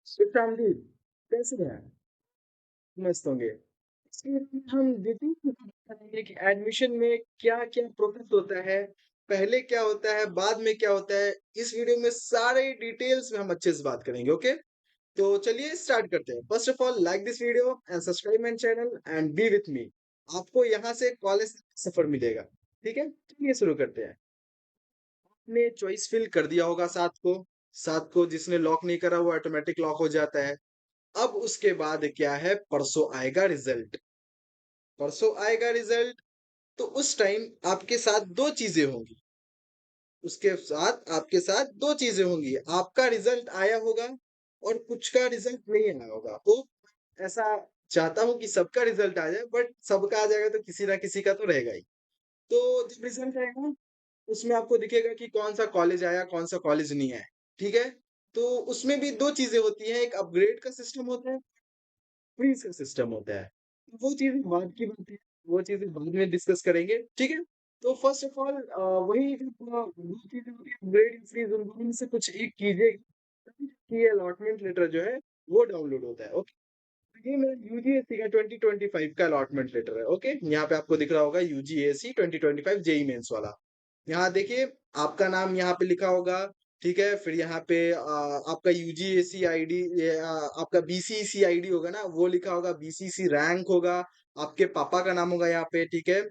Family कैसे हैं? मस्त होंगे। इसके लिए हम डिटेल में बात करेंगे कि एडमिशन में क्या-क्या प्रोसेस होता है, पहले क्या होता है, बाद में क्या होता है। इस वीडियो में सारे डिटेल्स में हम अच्छे से बात करेंगे, ओके? तो चलिए स्टार्ट करते हैं। First of all like this video and subscribe my channel and B with me. आपको यहाँ से कॉलेज सफर मिलेगा, ठीक है? चलिए शुरू करते हैं। आपने चॉइस फिल कर दिया होगा 7 को जिसने लॉक नहीं करा वो ऑटोमेटिक लॉक हो जाता है। अब उसके बाद क्या है, परसों आएगा रिजल्ट। परसों आएगा रिजल्ट, तो उस टाइम आपके साथ दो चीजें होंगी। उसके साथ आपके साथ दो चीजें होंगी, आपका रिजल्ट आया होगा और कुछ का रिजल्ट नहीं आया होगा। तो ऐसा चाहता हूँ कि सबका रिजल्ट आ जाए, बट सबका आ जाएगा तो किसी ना किसी का तो रहेगा ही। तो जब रिजल्ट आएगा उसमें आपको दिखेगा कि कौन सा कॉलेज आया, कौन सा कॉलेज नहीं आया। ठीक है? तो उसमें भी दो चीजें होती हैं, एक अपग्रेड का सिस्टम होता है, फ्री से सिस्टम होता है। वो चीज़ें बाद की बात है, वो चीज़ें बाद में डिस्कस करेंगे, ठीक है? तो फर्स्ट ऑफ ऑल वही जो 2 चीज़ें होती हैं, अपग्रेड या फ्रीज़, उन दोनों में से कुछ एक कीजिएगा, तभी ये अलॉटमेंट लेटर जो है वो डाउनलोड होता है, ओके? तो ये मेरा यूजीएसी का 2025 का अलॉटमेंट लेटर है, ओके? यहाँ पे आपको दिख रहा होगा यूजीएसी 2025 जेईई मेंस वाला। यहाँ देखिए, आपका नाम यहाँ पे लिखा होगा, ठीक है? फिर यहाँ पे आपका यूजीएसी आईडी, आपका बीसीईसी आईडी होगा ना, वो लिखा होगा, बीसीसी रैंक होगा, आपके पापा का नाम होगा यहाँ पे, ठीक है?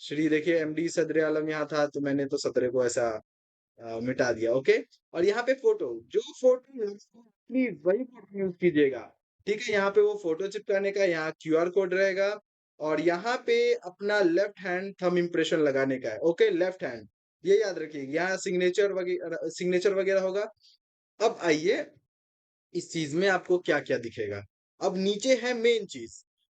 श्री देखिए एमडी सदरे आलम यहाँ था, तो मैंने तो सदरे को ऐसा मिटा दिया, ओके? और यहाँ पे फोटो, जो फोटो प्लीज वही फोटो यूज कीजिएगा, ठीक है? यहाँ पे वो फोटो चिपकाने का यहाँ क्यूआर कोड रहेगा, और यहाँ पे अपना लेफ्ट हैंड थंब इम्प्रेशन लगाने का है, ओके? लेफ्ट हैंड, ये याद रखिए, यहाँ सिग्नेचर वगैरह होगा। अब आइए, इस चीज में आपको क्या क्या दिखेगा। अब नीचे है मेन चीज,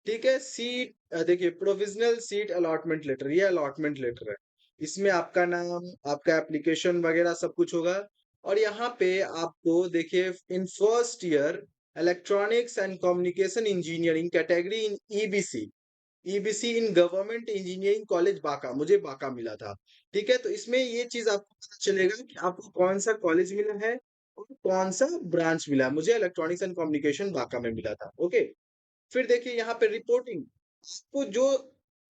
ठीक है? सीट, देखिए, प्रोविजनल सीट अलॉटमेंट लेटर, ये अलॉटमेंट लेटर है। इसमें आपका नाम, आपका एप्लीकेशन वगैरह सब कुछ होगा। और यहाँ पे आपको देखिए, in first year electronics and communication engineering category in EBC, EBC in government engineering college Banka, मुझे बांका मिला था, ठीक है? तो इसमें ये चीज आपको पता चलेगा कि आपको कौन सा कॉलेज मिला है और कौन सा ब्रांच मिला है। मुझे इलेक्ट्रॉनिक्स एंड कम्युनिकेशन बांका में मिला था, ओके? फिर देखिए यहाँ पे रिपोर्टिंग, आपको जो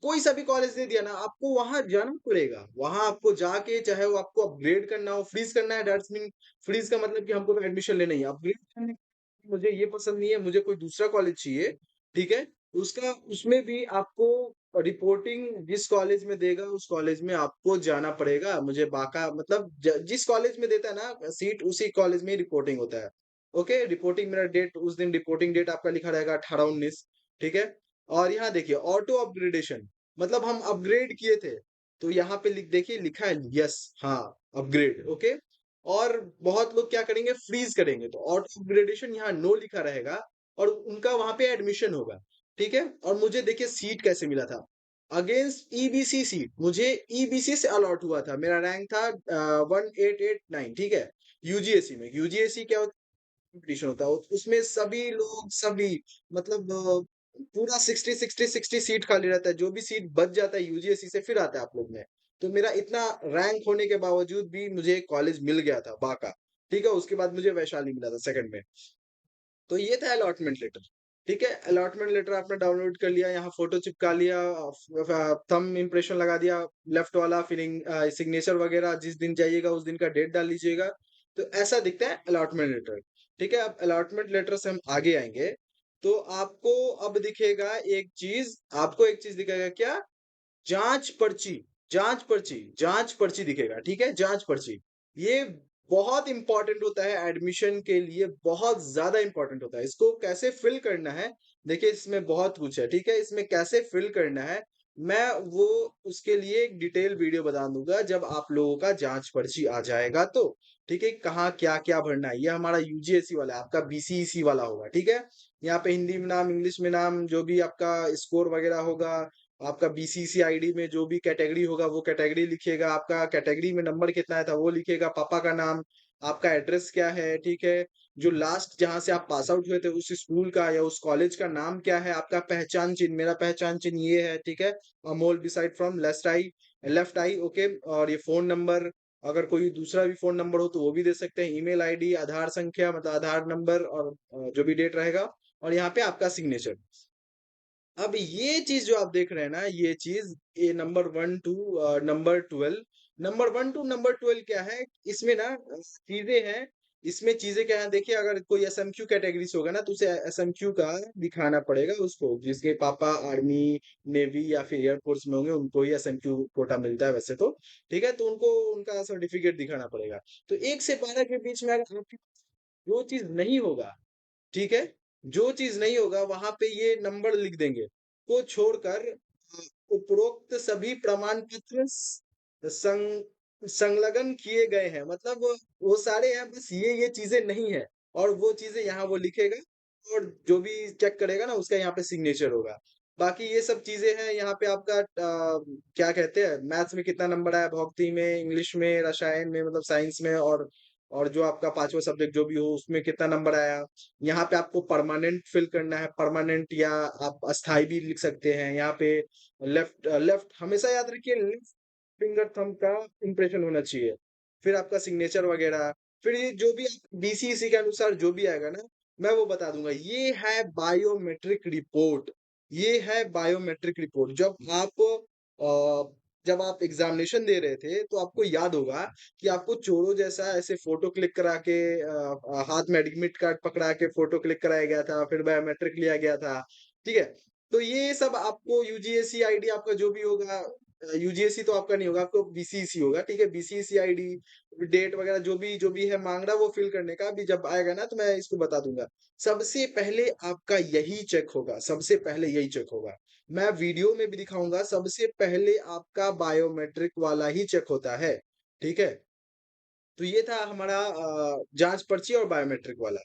कोई सा भी कॉलेज दे दिया ना, आपको वहां जाना पड़ेगा। वहां आपको जाके, चाहे वो आपको अपग्रेड करना हो, फ्रीज करना है, दैट्स मीन फ्रीज का मतलब कि हमको एडमिशन लेना ही है। अपग्रेड करने, मुझे ये पसंद नहीं है, मुझे कोई दूसरा कॉलेज चाहिए, ठीक है? उसका, उसमें भी आपको रिपोर्टिंग जिस कॉलेज में देगा उस कॉलेज में आपको जाना पड़ेगा। मुझे बाका मतलब जिस कॉलेज में देता है ना सीट, उसी कॉलेज में रिपोर्टिंग होता है, ओके? रिपोर्टिंग, मेरा डेट उस दिन रिपोर्टिंग डेट आपका लिखा रहेगा 18-19, ठीक है? और यहाँ देखिए ऑटो अपग्रेडेशन, मतलब हम अपग्रेड किए थे, तो यहाँ पे देखिए लिखा है यस, हाँ, अपग्रेड, ओके? और बहुत लोग क्या करेंगे, फ्रीज करेंगे, तो ऑटो अपग्रेडेशन यहाँ नो लिखा रहेगा और उनका वहां पे एडमिशन होगा, ठीक है? और मुझे देखिए सीट कैसे मिला था, अगेंस्ट ईबीसी सीट, मुझे ईबीसी से अलॉट हुआ था, मेरा रैंक था 1889, ठीक है? यूजीएसी में, यूजीएसी क्या कंपटीशन होता है, उसमें सभी लोग, सभी मतलब पूरा 60 सीट खाली रहता है, जो भी सीट बच जाता है यूजीएससी से फिर आता है आप लोग में। तो मेरा इतना रैंक होने के बावजूद भी मुझे एक कॉलेज मिल गया था, बाका, ठीक है? उसके बाद मुझे वैशाली मिला था सेकंड में। तो ये था अलॉटमेंट लेटर, ठीक है? अलॉटमेंट लेटर आपने डाउनलोड कर लिया, यहाँ फोटो चिपका लिया, थंब इम्प्रेशन लगा दिया, लेफ्ट वाला, फिर सिग्नेचर वगैरह, जिस दिन जाइएगा उस दिन का डेट डाल लीजिएगा। तो ऐसा दिखता है अलॉटमेंट लेटर, ठीक है? अब अलॉटमेंट लेटर से हम आगे आएंगे, तो आपको अब दिखेगा एक चीज, आपको एक चीज दिखेगा, क्या? जांच पर्ची, जांच पर्ची, जांच पर्ची दिखेगा, ठीक है? जांच पर्ची, ये बहुत इंपॉर्टेंट होता है एडमिशन के लिए, बहुत ज्यादा इंपॉर्टेंट होता है। इसको कैसे फिल करना है, देखिए इसमें बहुत कुछ है, ठीक है? इसमें कैसे फिल करना है, मैं वो उसके लिए एक डिटेल वीडियो बता दूंगा जब आप लोगों का जांच पर्ची आ जाएगा, तो ठीक है? कहाँ क्या क्या भरना है, ये हमारा यूजीएससी वाला है, आपका बीसीईसी वाला होगा, ठीक है? यहाँ पे हिंदी में नाम, इंग्लिश में नाम, जो भी आपका स्कोर वगैरह होगा, आपका बीसीसी आईडी में जो भी कैटेगरी होगा वो कैटेगरी लिखिएगा, आपका कैटेगरी में नंबर कितना आया था वो लिखिएगा, पापा का नाम, आपका एड्रेस क्या है, ठीक है? जो लास्ट जहां से आप पास आउट हुए थे उस स्कूल का या उस कॉलेज का नाम क्या है, आपका पहचान चिन्ह, मेरा पहचान चिन्ह ये है, ठीक है? Amol beside from left I, left I, okay? और ये फोन नंबर, अगर कोई दूसरा भी फ़ोन नंबर हो तो वो भी दे सकते हैं, ईमेल आईडी, आधार संख्या मतलब आधार नंबर और जो भी डेट रहेगा और यहाँ पे आपका सिग्नेचर। अब ये चीज़ जो आप देख रहे हैं ना, ये चीज़ ये number 1 to number 12 number 1 to number 12 क्या है, इसमें ना चीज़ें हैं, इसमें चीज़ें क्या हैं देखिए अगर कोई एसएमक्यू कैटेगरी से होगा ना, तो उसे एसएमक्यू का दिखाना पड़ेगा उसको, जिसके पापा आर्मी, नेवी या फिर एयरफोर्स में होंगे, उनको ही एसएमक्यू कोटा मिलता है वैसे तो, ठीक है? तो उनको उनका सर्टिफ़िकेट दिखाना पड़ेगा। तो 1 से 12 के बीच में अगर आपके जो चीज़ नहीं होगा, ठीक है? जो चीज़ नहीं होगा वहाँ पे ये नंबर लिख देंगे। को छोड़कर उपरोक्त सभी प्रमाण पत्र संलग्न किए गए हैं। मतलब वो सारे हैं बस ये चीज़ें नहीं है और वो चीज़ें यहाँ वो लिखेगा और जो भी चेक करेगा ना उसका यहाँ पे सिग्नेचर होगा। बाकी ये सब चीज़ें हैं यहाँ पे आपका क्या कहते हैं मैथ्स में कितना नंबर आया, भौतिकी में, इंग्लिश में, रसायन में मतलब साइंस में और जो आपका 5वाँ सब्जेक्ट जो भी हो उसमें कितना नंबर आया। यहाँ पे आपको परमानेंट फिल करना है, परमानेंट या आप अस्थाई भी लिख सकते हैं। यहाँ पे लेफ्ट हमेशा याद रखिए लेफ्ट फिंगर थंब का इम्प्रेशन होना चाहिए। फिर आपका सिग्नेचर वगैरह, फिर ये जो भी बीसीईसी के अनुसार जो भी आएगा ना, मैं वो बता दूंगा। ये है बायोमेट्रिक रिपोर्ट। ये है बायोमेट्रिक रिपोर्ट। जब आप एग्जामिनेशन दे रहे थे तो आपको याद होगा कि आपको चोरों जैसा ऐसे फोटो क्लिक करा के हाथ में एडमिट कार्ड पकड़ा के फोटो क्लिक कराया गया था, फिर बायोमेट्रिक लिया गया था, ठीक है? तो ये सब आपको यूजीएसी आईडी आपका जो भी होगा, यूजीएसी तो आपका नहीं होगा, आपको बीसीईसी होगा, ठीक है? बीसीईसी आईडी, डेट वगैरह जो भी है मांग रहा है वो फिल करने का। अभी जब आएगा ना तो मैं इसको बता दूंगा। सबसे पहले आपका यही चेक होगा, सबसे पहले यही चेक होगा। मैं वीडियो में भी दिखाऊंगा, सबसे पहले आपका बायोमेट्रिक वाला ही चेक होता है, ठीक है? तो ये था हमारा जांच पर्ची और बायोमेट्रिक वाला।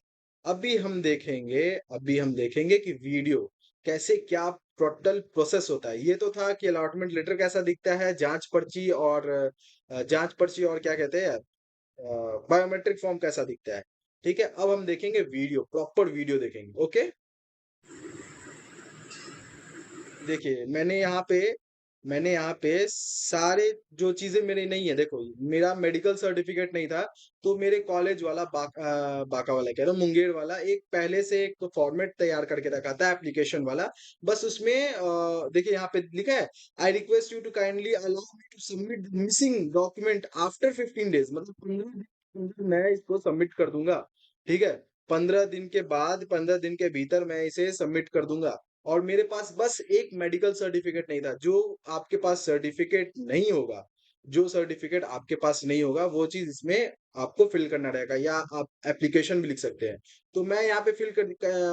अभी हम देखेंगे कि वीडियो कैसे क्या टोटल प्रोसेस होता है। ये तो था कि अलॉटमेंट लेटर कैसा दिखता है, जांच पर्ची और क्या कहते हैं बायोमेट्रिक फॉर्म कैसा दिखता है। ठीक है, अब हम देखेंगे वीडियो, प्रॉपर वीडियो देखेंगे। ओके, देखिए मैंने यहाँ पे सारे जो चीजें मेरी नहीं है, देखो मेरा मेडिकल सर्टिफिकेट नहीं था, तो मेरे कॉलेज वाला बाका वाला कह रहा हूँ, मुंगेर वाला एक पहले से एक फॉर्मेट तैयार करके रखा था एप्लीकेशन वाला। बस उसमें देखिए यहाँ पे लिखा है, I request you to kindly allow me to submit missing document after 15 days. मतलब 15 दिन के अंदर मैं इसको सबमिट कर दूंगा, ठीक है? 15 दिन के बाद, 15 दिन के भीतर मैं इसे सबमिट कर दूंगा। और मेरे पास बस एक मेडिकल सर्टिफिकेट नहीं था। आपके पास सर्टिफिकेट नहीं होगा जो सर्टिफिकेट आपके पास नहीं होगा वो चीज इसमें आपको फिल करना रहेगा, या आप एप्लीकेशन भी लिख सकते हैं। तो मैं यहाँ पे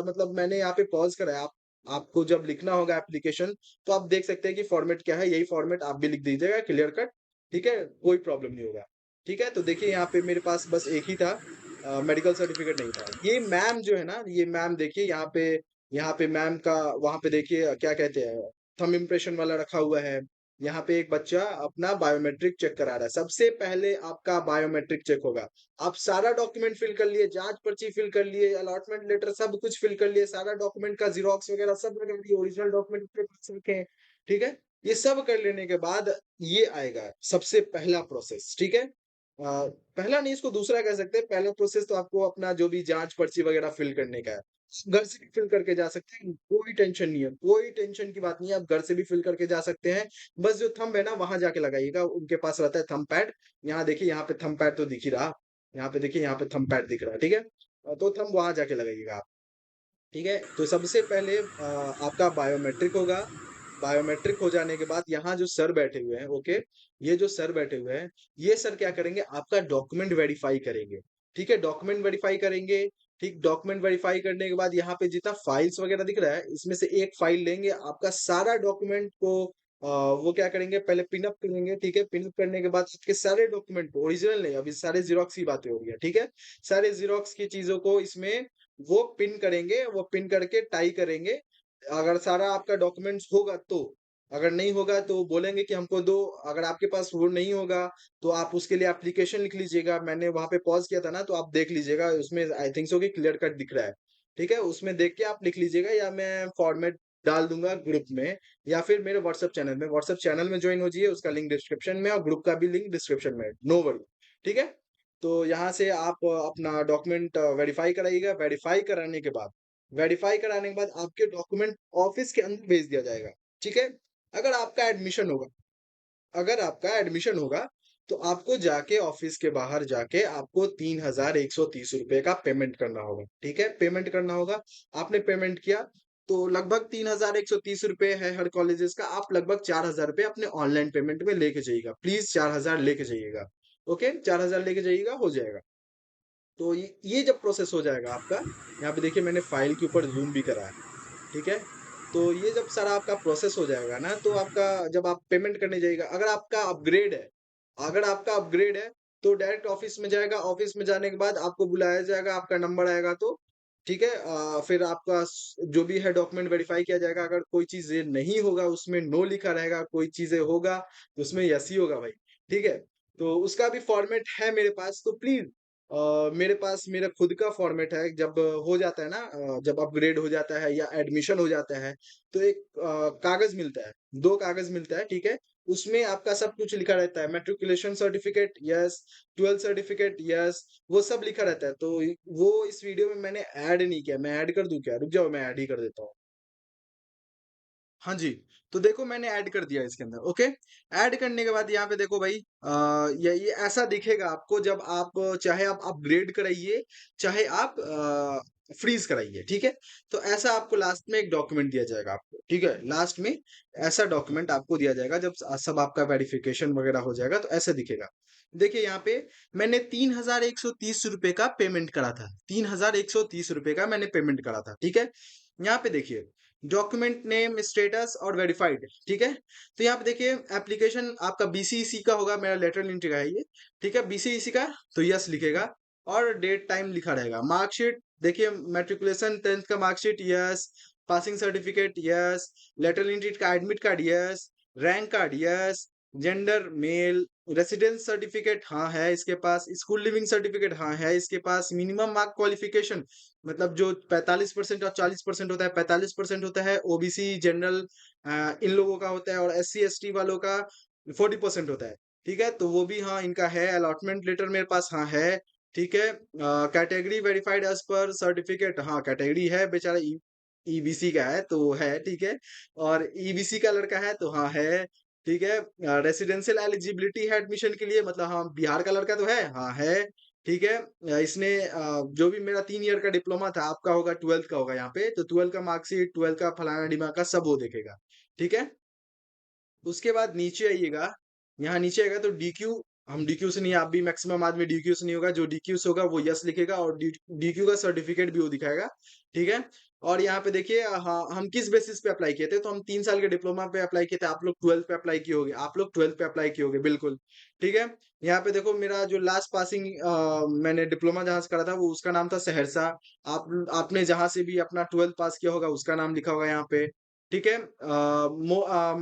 मतलब मैंने यहाँ पे पॉज करा है। आपको जब लिखना होगा एप्लीकेशन तो आप देख सकते हैं कि फॉर्मेट क्या है, यही फॉर्मेट आप भी लिख दीजिएगा क्लियर कट, ठीक है? कोई प्रॉब्लम नहीं होगा, ठीक है? तो देखिए यहाँ पे मेरे पास बस एक ही था, मेडिकल सर्टिफिकेट नहीं था। ये मैम जो है ना, ये मैम देखिए यहाँ पे मैम का, वहां पे देखिए क्या कहते हैं, थंब इम्प्रेशन वाला रखा हुआ है। यहाँ पे एक बच्चा अपना बायोमेट्रिक चेक करा रहा है। सबसे पहले आपका बायोमेट्रिक चेक होगा। आप सारा डॉक्यूमेंट फिल कर लिए, जांच पर्ची फिल कर लिए, अलॉटमेंट लेटर सब कुछ फिल कर लिए, सारा डॉक्यूमेंट का जीरोक्स वगैरह सब लगा दिए, ओरिजिनल डॉक्यूमेंट अपने पास रखे, ठीक है? ये सब कर लेने के बाद ये आएगा सबसे पहला प्रोसेस, ठीक है? पहला नहीं, इसको दूसरा कह सकते हैं। पहला प्रोसेस तो आपको अपना जो भी जांच पर्ची वगैरह फिल करने का है, घर से भी फिल करके जा सकते हैं, कोई टेंशन नहीं है, कोई टेंशन की बात नहीं है, आप घर से भी फिल करके जा सकते हैं। बस जो थंब है ना वहां जाके लगाइएगा, उनके पास रहता है थंब पैड। यहाँ देखिए, यहाँ पे थंब पैड तो दिख ही रहा, यहाँ पे देखिए, यहाँ पे थंब पैड दिख रहा है, ठीक है? तो थंब वहां जाके लगाइएगा आप, ठीक है? तो सबसे पहले आपका बायोमेट्रिक होगा। बायोमेट्रिक हो जाने के बाद यहाँ जो सर बैठे हुए हैं, ओके, ये जो सर बैठे हुए हैं, ये सर क्या करेंगे, आपका डॉक्यूमेंट वेरीफाई करेंगे, ठीक है? डॉक्यूमेंट वेरीफाई करेंगे, ठीक। डॉक्यूमेंट वेरीफाई करने के बाद यहाँ पे जितना फाइल्स वगैरह दिख रहा है, इसमें से एक फाइल लेंगे, आपका सारा डॉक्यूमेंट को वो क्या करेंगे, पहले पिनअप करेंगे, ठीक है? पिनअप करने के बाद आपके सारे डॉक्यूमेंट को, ओरिजिनल नहीं, अभी सारे जीरोक्स की बातें हो रही है, ठीक है? सारे जीरोक्स की चीजों को इसमें वो पिन करेंगे, वो पिन करके टाई करेंगे। अगर सारा आपका डॉक्यूमेंट्स होगा तो, अगर नहीं होगा तो बोलेंगे कि हमको दो। अगर आपके पास वो नहीं होगा तो आप उसके लिए एप्लीकेशन लिख लीजिएगा। मैंने वहां पे पॉज किया था ना, तो आप देख लीजिएगा, उसमें आई थिंक सो कि क्लियर कट दिख रहा है, ठीक है? उसमें देख के आप लिख लीजिएगा, या मैं फॉर्मेट डाल दूंगा ग्रुप में, या फिर मेरे व्हाट्सएप चैनल में ज्वाइन हो जाइए, उसका लिंक डिस्क्रिप्शन में और ग्रुप का भी लिंक डिस्क्रिप्शन में, नो वरी। ठीक है? तो यहाँ से आप अपना डॉक्यूमेंट वेरीफाई कराइएगा, वेरीफाई कराने के बाद आपके डॉक्यूमेंट ऑफिस के अंदर भेज दिया जाएगा, ठीक है? अगर आपका एडमिशन होगा अगर आपका एडमिशन होगा, तो आपको जाके ऑफिस के बाहर जाके आपको 3,130 रुपए का पेमेंट करना होगा, ठीक है? पेमेंट करना होगा। आपने पेमेंट किया, तो लगभग 3,130 रुपए है हर कॉलेजेस का। आप लगभग 4,000 रुपए अपने ऑनलाइन पेमेंट में लेके जाइएगा। प्लीज 4,000 लेके जाइएगा। ओके, 4,000 लेके जाइएगा, हो जाएगा। तो ये जब प्रोसेस हो जाएगा आपका, यहाँ पे देखिए मैंने फाइल के ऊपर जूम भी करा है। ठीक है? तो ये जब सारा आपका प्रोसेस हो जाएगा ना, तो आपका जब आप पेमेंट करने जाइएगा, अगर आपका अपग्रेड है, तो डायरेक्ट ऑफिस में जाएगा, ऑफिस में जाने के बाद आपको बुलाया जाएगा, आपका नंबर आएगा तो ठीक है, फिर आपका जो भी है डॉक्यूमेंट वेरीफाई किया जाएगा। अगर कोई चीज ये नहीं होगा, उसमें नो लिखा रहेगा, कोई चीजें होगा तो उसमें यस ही होगा भाई। ठीक है? तो उसका भी फॉर्मेट है मेरे पास, तो प्लीज मेरे पास मेरा खुद का फॉर्मेट है। जब हो जाता है ना, जब अपग्रेड हो जाता है या एडमिशन हो जाता है, तो एक कागज मिलता है, 2 कागज मिलता है, ठीक है? उसमें आपका सब कुछ लिखा रहता है, matriculation certificate yes, 12th certificate yes, वो सब लिखा रहता है। तो वो इस वीडियो में मैंने ऐड नहीं किया। मैं ऐड कर दूं क्या? रुक जाओ, मैं ऐड ही कर देता हूँ। हाँ जी, तो देखो मैंने ऐड कर दिया इसके अंदर। ओके, ऐड करने के बाद यहाँ पे देखो भाई, ये ऐसा दिखेगा आपको जब आप चाहे आप अपग्रेड कराइए, चाहे आप फ्रीज कराइए, ठीक है? तो ऐसा आपको लास्ट में एक डॉक्यूमेंट दिया जाएगा आपको, ठीक है? लास्ट में ऐसा डॉक्यूमेंट आपको दिया जाएगा जब सब आपका वेरिफिकेशन वगैरह हो जाएगा, तो ऐसा दिखेगा। देखिए यहाँ पे मैंने 3,130 रुपए का पेमेंट करा था, 3,130 रुपए का मैंने पेमेंट करा था, ठीक है? यहाँ पे देखिए डॉक्यूमेंट नेम, स्टेटस और वेरीफाइड, ठीक है? तो यहाँ पे देखिए एप्लीकेशन आपका बीसीईसी का होगा, मेरा लेटरल एंट्री का है ये, ठीक है? बीसीईसी का तो यस लिखेगा, और डेट टाइम लिखा रहेगा। मार्कशीट देखिए, मैट्रिकुलेशन 10th का marksheet yes, passing certificate yes, lateral entry का admit card yes, rank card yes, gender male, residence certificate हाँ है इसके पास, स्कूल लिविंग सर्टिफिकेट हाँ है इसके पास, मिनिमम मार्क क्वालिफिकेशन मतलब जो 45% और 40% होता है, 45% होता है ओबीसी जनरल, इन लोगों का होता है, और एससी एसटी वालों का 40% होता है। ठीक है, तो वो भी हाँ इनका है। अलॉटमेंट लेटर मेरे पास हाँ है। ठीक है, category verified as per certificate, हाँ कैटेगरी है, बेचारा ईबीसी का है तो वो है, ठीक है। और ईबीसी का लड़का है तो हाँ है, ठीक है। रेसिडेंशियल एलिजिबिलिटी है एडमिशन के लिए, मतलब हाँ बिहार का लड़का तो है, हाँ है, ठीक है। इसने जो भी मेरा 3 ईयर का डिप्लोमा था, आपका होगा 12th का होगा यहाँ पे, तो 12th का मार्कशीट, 12th का फलाना डिमा का सब वो देखेगा, ठीक है। उसके बाद नीचे आइएगा, यहाँ नीचे आएगा तो डीक्यू, हम डीक्यू से नहीं, आप भी मैक्सिमम आदमी डीक्यू से नहीं होगा, जो डीक्यू से होगा वो यस लिखेगा, और डीक्यू का सर्टिफिकेट भी वो दिखाएगा, ठीक है। और यहाँ पे देखिए, हाँ हम किस बेसिस पे अप्लाई किए थे, तो हम 3 साल के डिप्लोमा पे अप्लाई किए थे, आप लोग 12th पे अप्लाई किए होगे, बिल्कुल, ठीक है। यहाँ पे देखो मेरा जो लास्ट पासिंग मैंने डिप्लोमा जहां से करा था, वो उसका नाम था सहरसा। आपने जहां से भी अपना 12th पास किया होगा उसका नाम लिखा होगा यहाँ पे, ठीक है।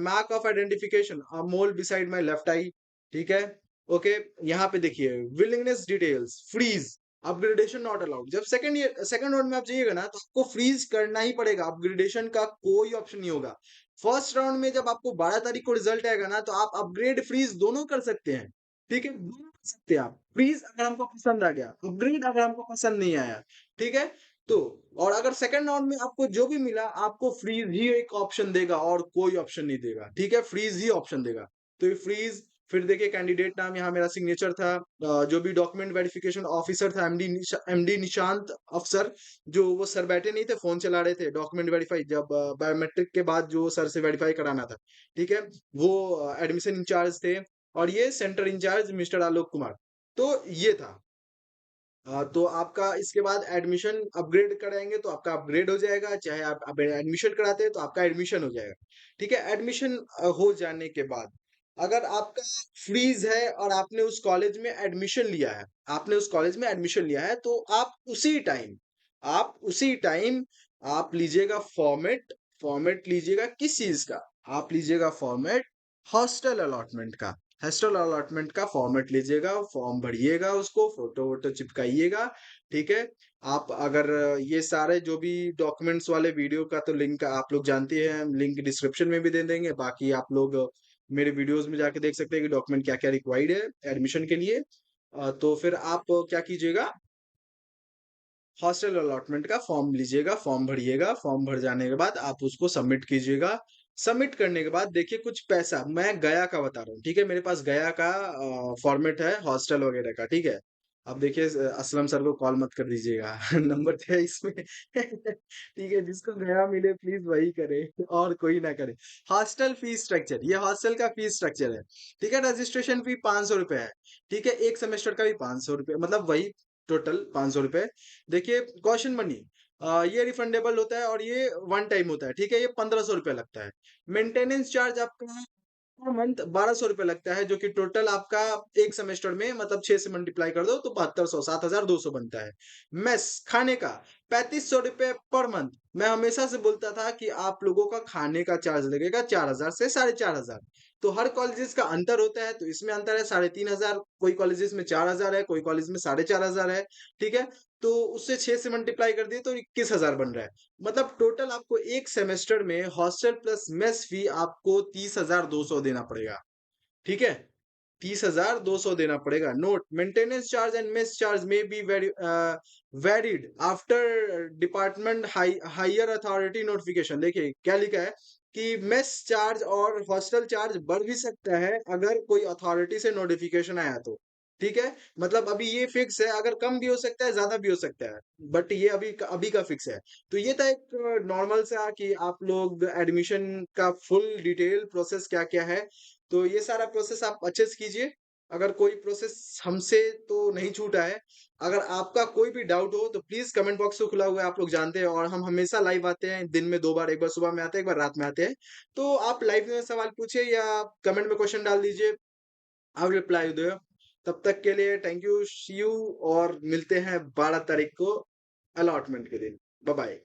Mark of identification, mole beside my left eye, ठीक है। ओके, यहाँ पे देखिए willingness details, freeze, upgradation not allowed. जब सेकंड राउंड में आप जाइएगा ना, तो आपको फ्रीज करना ही पड़ेगा, अपग्रेडेशन का कोई ऑप्शन नहीं होगा। फर्स्ट राउंड में जब आपको 12 तारीख को रिजल्ट आएगा ना, तो आप अपग्रेड फ्रीज दोनों कर सकते हैं, ठीक है, दोनों कर सकते हैं आप। फ्रीज अगर हमको पसंद आ गया, अपग्रेड अगर हमको पसंद नहीं आया, ठीक है। तो और अगर सेकंड राउंड में आपको जो भी मिला, आपको फ्रीज ही एक ऑप्शन देगा और कोई ऑप्शन नहीं देगा, ठीक है, फ्रीज ही ऑप्शन देगा। तो ये फ्रीज, फिर देखिए कैंडिडेट नाम, यहाँ मेरा सिग्नेचर था, जो भी डॉक्यूमेंट वेरिफिकेशन ऑफिसर था, एमडी निशांत अफसर, जो वो सर बैठे नहीं थे, फोन चला रहे थे, डॉक्यूमेंट वेरीफाई जब बायोमेट्रिक के बाद जो सर से वेरीफाई कराना था, ठीक है, वो एडमिशन इंचार्ज थे। और ये centre in charge mister Alok Kumar. तो ये था। तो आपका इसके बाद एडमिशन अपग्रेड कराएंगे तो आपका अपग्रेड हो जाएगा, चाहे आप एडमिशन कराते हैं तो आपका एडमिशन हो जाएगा, ठीक है। एडमिशन हो जाने के बाद, अगर आपका फ्रीज है और आपने उस कॉलेज में एडमिशन लिया है, तो आप उसी टाइम आप लीजिएगा फॉर्मेट लीजिएगा किस चीज का, आप लीजिएगा फॉर्मेट हॉस्टल अलॉटमेंट का। हॉस्टल अलॉटमेंट का फॉर्मेट लीजिएगा, फॉर्म भरिएगा, उसको फोटो वोटो चिपकाइएगा, ठीक है। आप अगर ये सारे जो भी डॉक्यूमेंट्स वाले वीडियो का तो लिंक आप लोग जानते हैं, लिंक डिस्क्रिप्शन में भी दे देंगे, बाकी आप लोग मेरे वीडियोस में जाके देख सकते हैं कि डॉक्यूमेंट क्या क्या रिक्वायर्ड है एडमिशन के लिए। तो फिर आप क्या कीजिएगा, हॉस्टल अलॉटमेंट का फॉर्म लीजिएगा, फॉर्म भरिएगा, फॉर्म भर जाने के बाद आप उसको सबमिट कीजिएगा। सबमिट करने के बाद देखिए कुछ पैसा, मैं गया का बता रहा हूँ, ठीक है, मेरे पास गया का फॉर्मेट है हॉस्टल वगैरह का, ठीक है। अब देखिए असलम सर को कॉल मत कर दीजिएगा नंबर तो है इसमें ठीक है, जिसको गया मिले प्लीज वही करे और कोई ना करे। हॉस्टल फीस स्ट्रक्चर, ये हॉस्टल का फीस स्ट्रक्चर है, ठीक है। रजिस्ट्रेशन फी 500 रुपए है, ठीक है, एक सेमेस्टर का भी 500 रुपये, मतलब वही टोटल 500 रुपये। देखिए क्वेश्चन मनी, ये रिफंडेबल होता है और ये वन टाइम होता है, ठीक है, ये 1500 रुपये लगता है। मेंटेनेंस चार्ज आपका पर मंथ 1200 रुपये लगता है, जो कि टोटल आपका एक सेमेस्टर में मतलब 6 से मल्टीप्लाई कर दो तो 7200, 7200 बनता है। मेस खाने का 3500 रुपये पर मंथ। मैं हमेशा से बोलता था कि आप लोगों का खाने का चार्ज लगेगा 4000 से 4500। तो हर कॉलेजेस का अंतर होता है, तो इसमें अंतर है 3500, कोई कॉलेजेस में 4000 है, कोई कॉलेज में 4500 है, ठीक है। तो उससे 6 से मल्टीप्लाई कर दिए तो 21000 बन रहा है। मतलब टोटल आपको एक सेमेस्टर में हॉस्टल प्लस मेस फी आपको 30,200 देना पड़ेगा, ठीक है। 30,200 देना पड़ेगा। Note, maintenance charge and mess charge may be varied after department higher authority notification. देखिए क्या लिखा है कि मेस चार्ज और हॉस्टल चार्ज बढ़ भी सकता है अगर कोई अथॉरिटी से नोटिफिकेशन आया तो, ठीक है। मतलब अभी ये फिक्स है, अगर कम भी हो सकता है, ज्यादा भी हो सकता है, बट ये अभी का फिक्स है। तो ये था एक नॉर्मल सा कि आप लोग एडमिशन का फुल डिटेल प्रोसेस क्या क्या है। तो ये सारा प्रोसेस आप अच्छे से कीजिए। अगर कोई प्रोसेस हमसे तो नहीं छूटा है, अगर आपका कोई भी डाउट हो तो प्लीज कमेंट बॉक्स तो खुला हुआ है, आप लोग जानते हैं, और हम हमेशा लाइव आते हैं दिन में 2 बार, एक बार सुबह में आते हैं, एक बार रात में आते हैं। तो आप लाइव में सवाल पूछिए या कमेंट में क्वेश्चन डाल दीजिए, आई विल रिप्लाई दो। तब तक के लिए थैंक यू, सी यू, और मिलते हैं 12 तारीख को अलॉटमेंट के दिन। Bye bye.